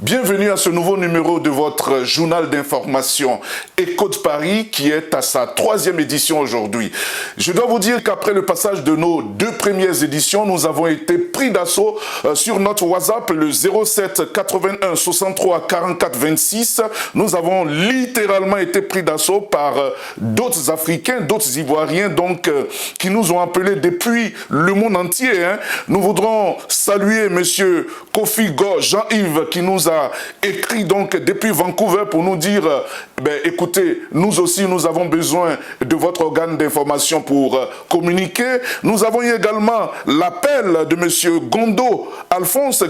Bienvenue à ce nouveau numéro de votre journal d'information Écho de Paris qui est à sa 3e édition aujourd'hui. Je dois vous dire qu'après le passage de nos 2 premières éditions, nous avons été pris d'assaut sur notre WhatsApp, le 07 81 63 44 26. Nous avons littéralement été pris d'assaut par d'autres Africains, d'autres Ivoiriens donc qui nous ont appelés depuis le monde entier. Nous voudrons saluer monsieur Kofi Go, Jean-Yves qui nous a écrit donc depuis Vancouver pour nous dire écoutez, nous aussi nous avons besoin de votre organe d'information pour communiquer. Nous avons eu également l'appel de monsieur Gondo Alphonse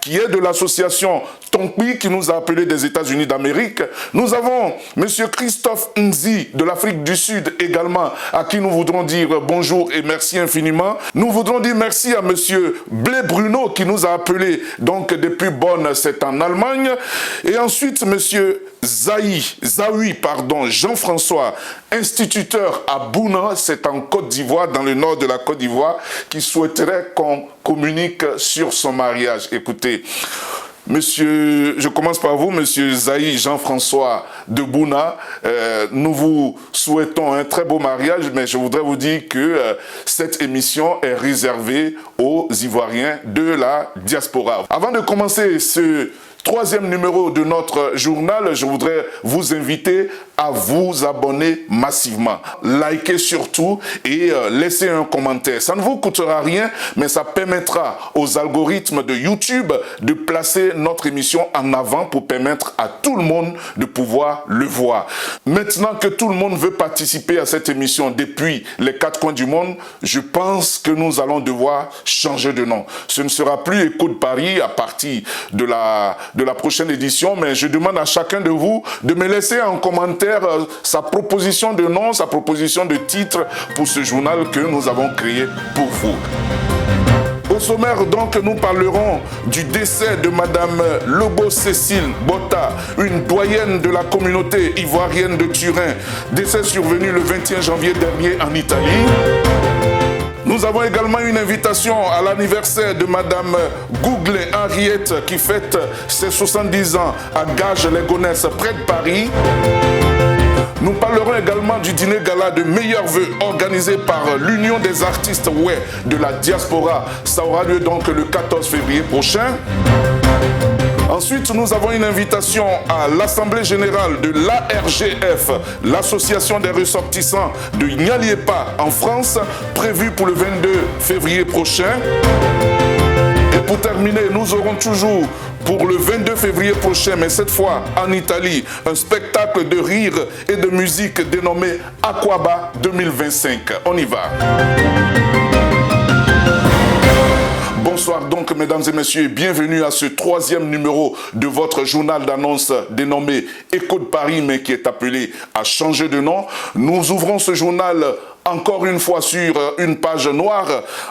qui est de l'association Tonkpi qui nous a appelé des États-Unis d'Amérique. Nous avons monsieur Christophe Nzi de l'Afrique du Sud également à qui nous voudrons dire bonjour et merci infiniment. Nous voudrons dire merci à monsieur Blé Bruno qui nous a appelé donc depuis Bonn, c'est en Allemagne. Et ensuite monsieur Jean-François, instituteur à Bouna, c'est en Côte d'Ivoire, dans le nord de la Côte d'Ivoire, qui souhaiterait qu'on communique sur son mariage. Écoutez, monsieur, je commence par vous, monsieur Zaï Jean-François de Bouna. Nous vous souhaitons un très beau mariage, mais je voudrais vous dire que cette émission est réservée aux Ivoiriens de la diaspora. Avant de commencer ce 3e numéro de notre journal, je voudrais vous inviter à vous abonner massivement. Likez surtout et laissez un commentaire. Ça ne vous coûtera rien, mais ça permettra aux algorithmes de YouTube de placer notre émission en avant pour permettre à tout le monde de pouvoir le voir. Maintenant que tout le monde veut participer à cette émission depuis les 4 coins du monde, je pense que nous allons devoir changer de nom. Ce ne sera plus Écho de Paris à partir de la prochaine édition, mais je demande à chacun de vous de me laisser en commentaire sa proposition de nom, sa proposition de titre pour ce journal que nous avons créé pour vous. Au sommaire, donc, nous parlerons du décès de Madame Lobo Cécile Botta, une doyenne de la communauté ivoirienne de Turin, décès survenu le 21 janvier dernier en Italie. Nous avons également une invitation à l'anniversaire de Madame Gouglé Henriette qui fête ses 70 ans à Gages-les-Gonesse près de Paris. Nous parlerons également du dîner gala de meilleurs vœux organisé par l'Union des artistes de la diaspora. Ça aura lieu donc le 14 février prochain. Ensuite, nous avons une invitation à l'Assemblée Générale de l'ARGF, l'Association des ressortissants de Nyaliepa en France, prévue pour le 22 février prochain. Et pour terminer, nous aurons toujours pour le 22 février prochain, mais cette fois en Italie, un spectacle de rire et de musique dénommé Aquaba 2025. On y va. Bonsoir donc mesdames et messieurs et bienvenue à ce 3e numéro de votre journal d'annonce dénommé Écho de Paris mais qui est appelé à changer de nom. Nous ouvrons ce journal encore une fois sur une page noire.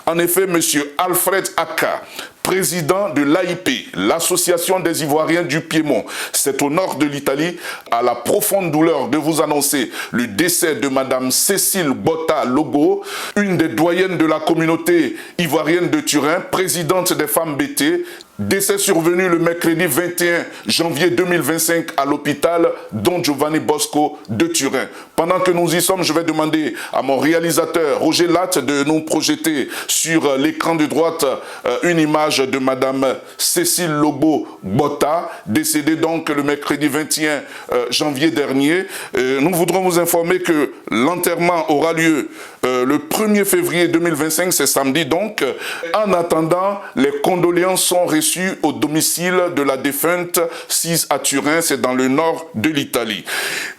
En effet, monsieur Alfred Aka, président de l'AIP, l'Association des Ivoiriens du Piémont. C'est au nord de l'Italie, à la profonde douleur de vous annoncer le décès de Madame Cécile Botta Logo, une des doyennes de la communauté ivoirienne de Turin, présidente des femmes BT. Décès survenu le mercredi 21 janvier 2025 à l'hôpital Don Giovanni Bosco de Turin. Pendant que nous y sommes, je vais demander à mon réalisateur Roger Latte de nous projeter sur l'écran de droite une image de Madame Cécile Lobo Botta, décédée donc le mercredi 21 janvier dernier. Nous voudrons vous informer que l'enterrement aura lieu le 1er février 2025, c'est samedi donc. En attendant, les condoléances sont reçues au domicile de la défunte Cise à Turin, c'est dans le nord de l'Italie.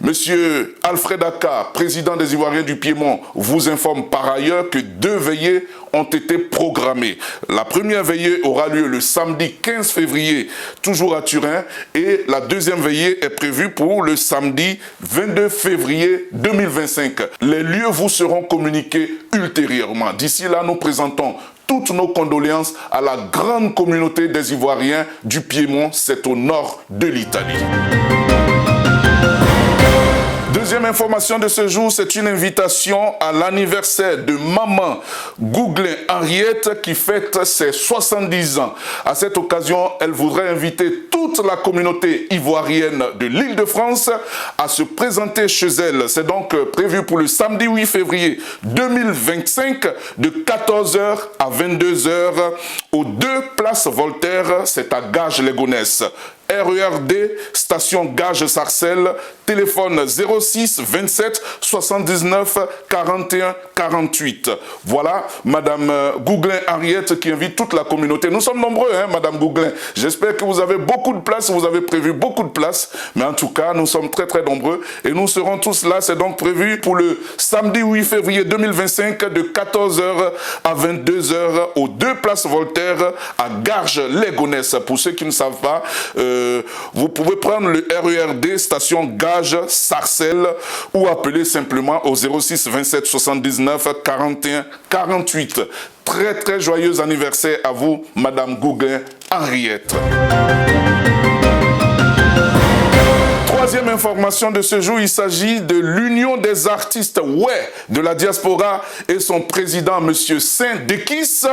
Monsieur Alfred Aka, président des Ivoiriens du Piémont, vous informe par ailleurs que 2 veillées ont été programmées. La première veillée aura lieu le samedi 15 février, toujours à Turin, et la deuxième veillée est prévue pour le samedi 22 février 2025. Les lieux vous seront communiqués ultérieurement. D'ici là, nous présentons toutes nos condoléances à la grande communauté des Ivoiriens du Piémont, c'est au nord de l'Italie. Deuxième information de ce jour, c'est une invitation à l'anniversaire de maman Gouglé Henriette qui fête ses 70 ans. À cette occasion, elle voudrait inviter tous toute la communauté ivoirienne de l'Île-de-France à se présenter chez elle. C'est donc prévu pour le samedi 8 février 2025 de 14h à 22h aux 2 places Voltaire, c'est à Gages-les-Gonesse. RERD, station Gages-Sarcelles, téléphone 06 27 79 41 48. Voilà, Madame Gouglin-Henriette qui invite toute la communauté. Nous sommes nombreux, hein, Madame Gouglin. J'espère que vous avez beaucoup de places, vous avez prévu beaucoup de places. Mais en tout cas, nous sommes très très nombreux et nous serons tous là. C'est donc prévu pour le samedi 8 février 2025 de 14h à 22h aux 2 places Voltaire à Gages-les-Gonesse. Pour ceux qui ne savent pas, vous pouvez prendre le RERD station Gages-Sarcelles ou appeler simplement au 06 27 79 41 48. Très très joyeux anniversaire à vous, Madame Gouglin-Henriette. Troisième information de ce jour, il s'agit de l'Union des artistes de la diaspora et son président, M. Saint-Dekis,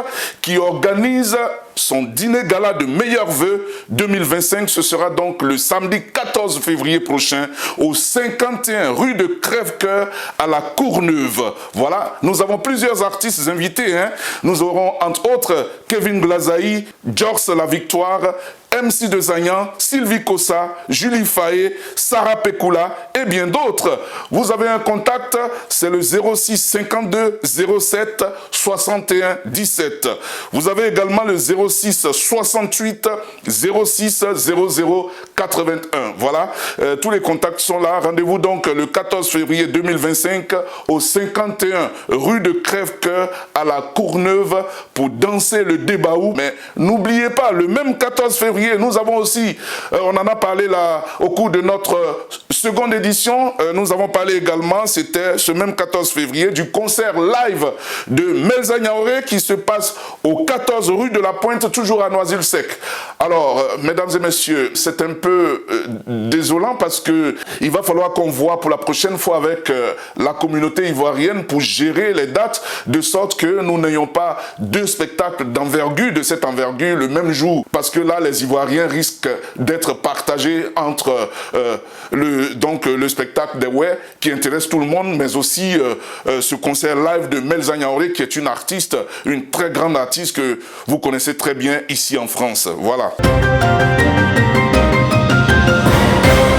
qui organise son dîner gala de meilleurs vœux 2025. Ce sera donc le samedi 14 février prochain au 51 rue de Crèvecoeur à la Courneuve. Voilà, nous avons plusieurs artistes invités. Nous aurons entre autres Kevin Glazaï, Georges La Victoire, MC de Zagnan, Sylvie Kossa, Julie Faye, Sarah Pekula et bien d'autres. Vous avez un contact, c'est le 06 52 07 61 17. Vous avez également le 06 68 06 00 81. Voilà, tous les contacts sont là. Rendez-vous donc le 14 février 2025 au 51 rue de Crèvecoeur à la Courneuve pour danser le débaou. Mais n'oubliez pas, le même 14 février, nous avons aussi, on en a parlé là au cours de notre seconde édition, nous avons parlé également, c'était ce même 14 février, du concert live de Melza Niaoré qui se passe au 14 rue de la Pointe, toujours à Noisy-le-Sec. Alors, mesdames et messieurs, c'est un peu désolant parce que il va falloir qu'on voit pour la prochaine fois avec la communauté ivoirienne pour gérer les dates, de sorte que nous n'ayons pas 2 spectacles d'envergure, de cette envergure, le même jour. Parce que là, les Ivoiriens risquent d'être partagés entre le spectacle des qui intéresse tout le monde, mais aussi ce concert live de Melza Niaoré qui est une artiste, une très grande artiste que vous connaissez très bien ici en France. Voilà.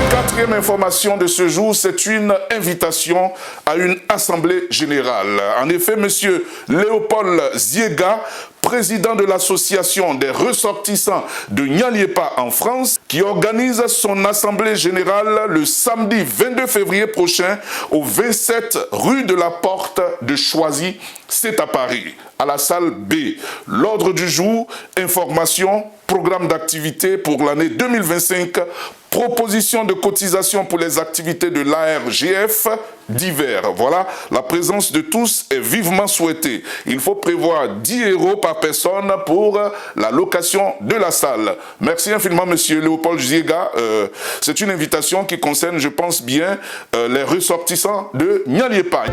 Quatrième information de ce jour, c'est une invitation à une assemblée générale. En effet, M. Léopold Ziega, président de l'association des ressortissants de Nyaliepa en France, qui organise son assemblée générale le samedi 22 février prochain au 27 rue de la Porte de Choisy, c'est à Paris, à la salle B. L'ordre du jour, information, programme d'activité pour l'année 2025, proposition de cotisation pour les activités de l'ARGF d'hiver. Voilà, la présence de tous est vivement souhaitée. Il faut prévoir 10 € par personne pour la location de la salle. Merci infiniment, monsieur Léopold Ziega. C'est une invitation qui concerne, je pense bien, les ressortissants de Nyaliepa.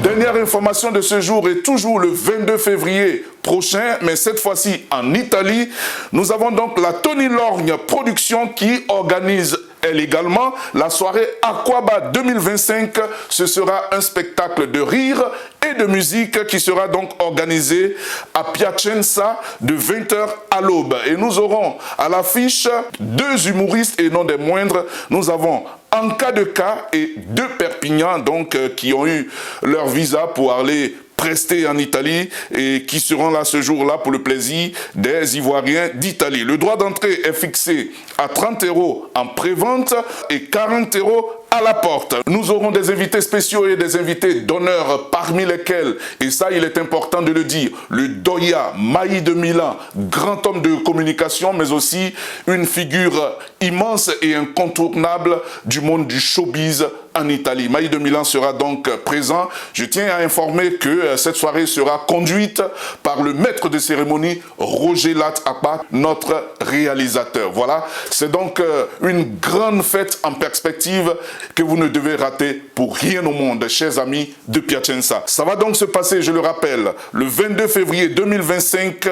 Dernière information de ce jour est toujours le 22 février prochain, mais cette fois-ci en Italie. Nous avons donc la Tony Lorgne Production qui organise elle également la soirée Aquaba 2025. Ce sera un spectacle de rire et de musique qui sera donc organisé à Piacenza de 20h à l'aube. Et nous aurons à l'affiche 2 humoristes et non des moindres. Nous avons Anka de K et de Perpignan, donc qui ont eu leur visa pour aller prester en Italie et qui seront là ce jour-là pour le plaisir des Ivoiriens d'Italie. Le droit d'entrée est fixé à 30 € en pré-vente et 40 € à la porte. Nous aurons des invités spéciaux et des invités d'honneur, parmi lesquels, et ça il est important de le dire, le Doya Maï de Milan, grand homme de communication, mais aussi une figure immense et incontournable du monde du showbiz en Italie. Maï de Milan sera donc présent. Je tiens à informer que cette soirée sera conduite par le maître de cérémonie Roger Lat-Akpa, notre réalisateur. Voilà, c'est donc une grande fête en perspective que vous ne devez rater pour rien au monde, chers amis de Piacenza. Ça va donc se passer, je le rappelle, le 22 février 2025,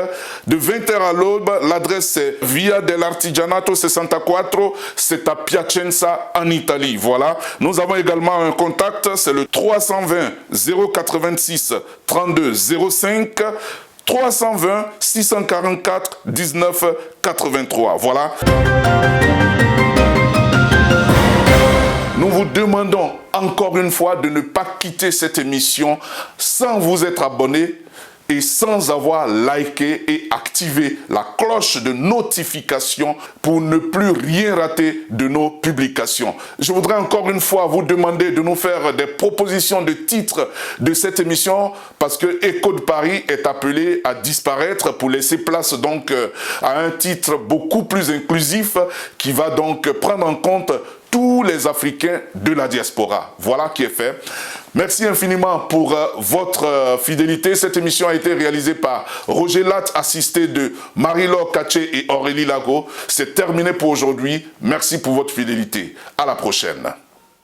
de 20h à l'aube. L'adresse c'est Via dell'Artigianato 64, c'est à Piacenza en Italie. Voilà, nous avons également un contact, c'est le 320 086 32 05. 320 644 19 83. Voilà. Nous vous demandons encore une fois de ne pas quitter cette émission sans vous être abonné et sans avoir liké et activé la cloche de notification pour ne plus rien rater de nos publications. Je voudrais encore une fois vous demander de nous faire des propositions de titres de cette émission parce que Écho de Paris est appelé à disparaître pour laisser place donc à un titre beaucoup plus inclusif qui va donc prendre en compte tous les Africains de la diaspora. Voilà qui est fait. Merci infiniment pour votre fidélité. Cette émission a été réalisée par Roger Latte, assisté de Marie-Laure Kaché et Aurélie Lago. C'est terminé pour aujourd'hui. Merci pour votre fidélité. À la prochaine.